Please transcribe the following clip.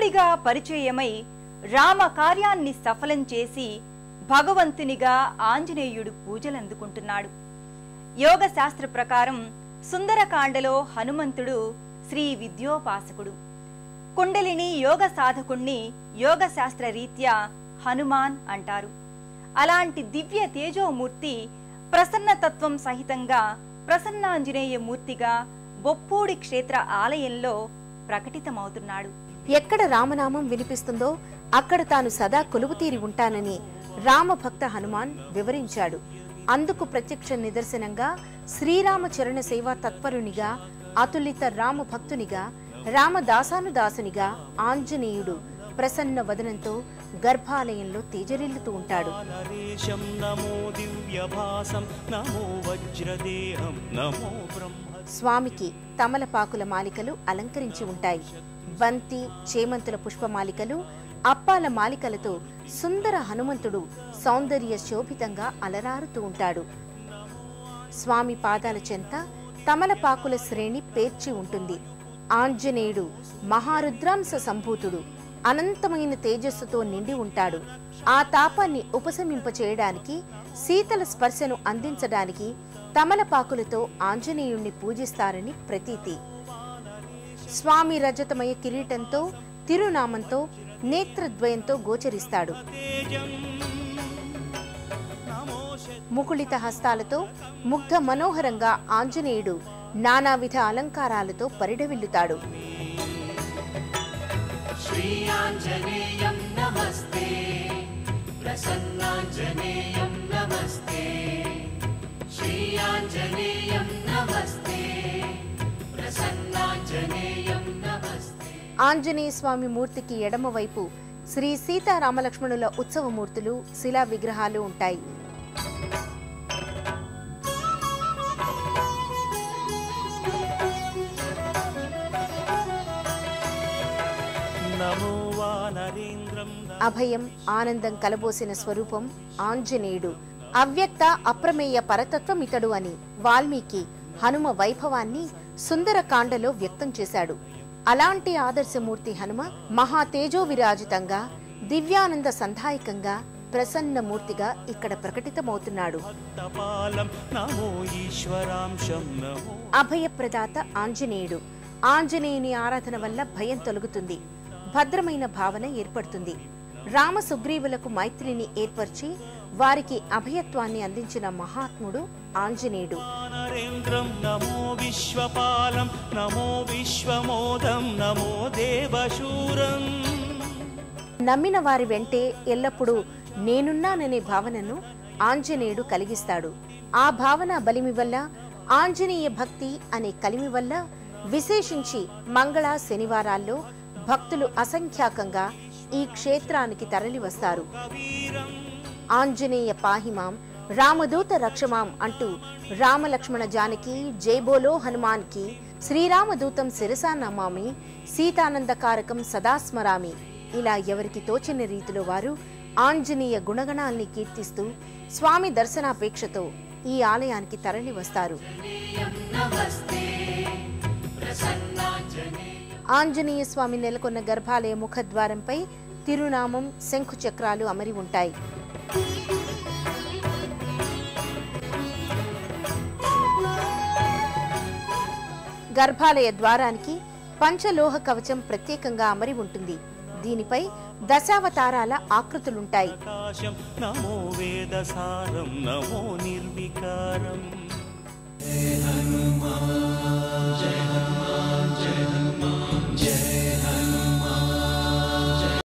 భక్తుడిగా పరిచయమై రామ కార్యాన్ని సఫలం చేసి భగవంతునిగా ఆంజనేయుడు పూజలందుకుంటున్నాడు. యోగ శాస్త్ర ప్రకారం సుందరకాండలో హనుమంతుడు శ్రీ విద్యోపాసకుడు. కుండలిని యోగ సాధకుణ్ణి యోగ శాస్త్ర రీత్యా హనుమాన్ అంటారు. అలాంటి దివ్య తేజోమూర్తి ప్రసన్నతత్వం సహితంగా ప్రసన్నాంజనేయ మూర్తిగా బొప్పూడి క్షేత్ర ఆలయంలో ప్రకటితమవుతున్నాడు. ఎక్కడ రామనామం వినిపిస్తుందో అక్కడ తాను సదా కొలువుతీరి ఉంటానని రామభక్త హనుమాన్ వివరించాడు. అందుకు ప్రత్యక్ష నిదర్శనంగా శ్రీరామచరణ సేవా తత్పరునిగా, అతులిత రామభక్తునిగా, రామదాసానుదాసునిగా ఆంజనేయుడు ప్రసన్న వదనంతో గర్భాలయంలో తేజరిల్లుతూ ఉంటాడు. స్వామికి తమలపాకుల మాలికలు అలంకరించి ఉంటాయి. బంతి, చేమంతుల పుష్పమాలికలు, అప్పాల మాలికలతో సుందర హనుమంతుడు సౌందర్య శోభితంగా అలరారుతూ ఉంటాడు. స్వామి పాదాల చెంత తమలపాకుల శ్రేణి పేర్చి ఉంటుంది. ఆంజనేయుడు మహారుద్రాంశ సంభూతుడు, అనంతమైన తేజస్సుతో నిండి ఉంటాడు. ఆ తాపాన్ని ఉపశమింపచేయడానికి, శీతల స్పర్శను అందించడానికి తమలపాకులతో ఆంజనేయుణ్ణి పూజిస్తారని ప్రతీతి. స్వామి రజతమయ కిరీటంతో, తిరునామంతో, నేత్రద్వయంతో గోచరిస్తాడు. ముకుళిత హస్తాలతో ముగ్ధ మనోహరంగా ఆంజనేయుడు నానావిధ అలంకారాలతో పరిడవిల్లుతాడు. ఆంజనేయ స్వామి మూర్తికి ఎడమవైపు శ్రీ సీతారామలక్ష్మణుల ఉత్సవమూర్తులు, శిలా విగ్రహాలు ఉంటాయి. అభయం, ఆనందం కలబోసిన స్వరూపం ఆంజనేయుడు. అవ్యక్త అప్రమేయ పరతత్వమితడు అని వాల్మీకి హనుమ వైభవాన్ని సుందరకాండలో వ్యక్తం చేశాడు. అలాంటి ఆదర్శమూర్తి హనుమ మహా తేజో విరాజితంగా, దివ్యానంద సంధాయకంగా, ప్రసన్నమూర్తిగా ఇక్కడ ప్రకటితమవుతున్నాడు. అభయప్రదాత ఆంజనేయుడు. ఆంజనేయుని ఆరాధన వల్ల భయం తొలగుతుంది, భద్రమైన భావన ఏర్పడుతుంది. రామ సుగ్రీవులకు మైత్రిని ఏర్పరిచి వారికి అభయత్వాన్ని అందించిన మహాత్ముడు ఆంజనేయుడు. నమ్మిన వారి వెంటే ఎల్లప్పుడూ నేనున్నాననే భావనను ఆంజనేయుడు కలిగిస్తాడు. ఆ భావన బలిమి వల్ల, ఆంజనేయ భక్తి అనే కలిమి వల్ల విశేషించి మంగళ శనివారాల్లో భక్తులు అసంఖ్యాకంగా ఈ క్షేత్రానికి తరలి వస్తారు. ఆంజనేయ పాహిమాం, రామదూత రక్షమాం అంటూ రామలక్ష్మణ జానకి జైబోలో హనుమాన్ కి, శ్రీరామదూతం శిరసా నమామి, సీతానందకారకం సదాస్మరామి, ఇలా ఎవరికి తోచిన రీతిలో వారు ఆంజనేయ గుణగణాల్ని కీర్తిస్తూ స్వామి దర్శనాపేక్షతో ఈ ఆలయానికి తరలి వస్తారు. ఆంజనేయ స్వామి నెలకొన్న గర్భాలయ ముఖద్వారంపై తిరునామం, శంఖు చక్రాలు అమరి ఉంటాయి. గర్భాలయ ద్వారానికి పంచలోహ కవచం ప్రత్యేకంగా అమరి ఉంటుంది. దీనిపై దశావతారాల ఆకృతులుంటాయి. నమో నిర్వికారం.